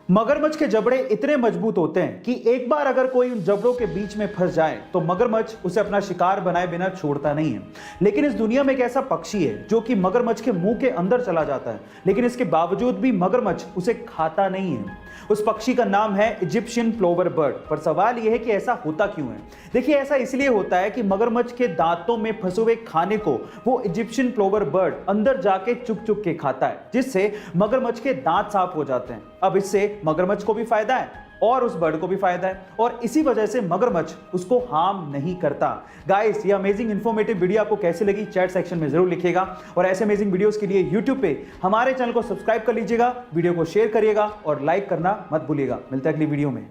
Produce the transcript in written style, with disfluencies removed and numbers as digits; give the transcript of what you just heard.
मगरमच्छ के जबड़े इतने मजबूत होते हैं कि एक बार अगर कोई उन जबड़ों के बीच में फंस जाए तो मगरमच्छ उसे अपना शिकार बनाए बिना छोड़ता नहीं है। लेकिन इस दुनिया में एक ऐसा पक्षी है जो कि मगरमच्छ के मुंह के अंदर चला जाता है, लेकिन इसके बावजूद भी मगरमच्छ उसे खाता नहीं है। उस पक्षी का नाम है इजिप्शियन प्लोवर बर्ड। पर सवाल यह है कि ऐसा होता क्यों है। देखिए, ऐसा इसलिए होता है कि मगरमच्छ के दांतों में फंसे हुए खाने को वो इजिप्शियन प्लोवर बर्ड अंदर जाके चुग चुग के खाता है, जिससे मगरमच्छ के दांत साफ हो जाते हैं। अब इससे मगरमच्छ को भी फायदा है और उस बर्ड को भी फायदा है, और इसी वजह से मगरमच्छ उसको हार्म नहीं करता। गाइस, ये अमेजिंग इंफॉर्मेटिव वीडियो आपको कैसे लगी चैट सेक्शन में जरूर लिखिएगा, और ऐसे अमेजिंग वीडियोस के लिए यूट्यूब पे हमारे चैनल को सब्सक्राइब कर लीजिएगा, वीडियो को शेयर करिएगा और लाइक करना मत भूलिएगा। मिलते हैं अगली वीडियो में।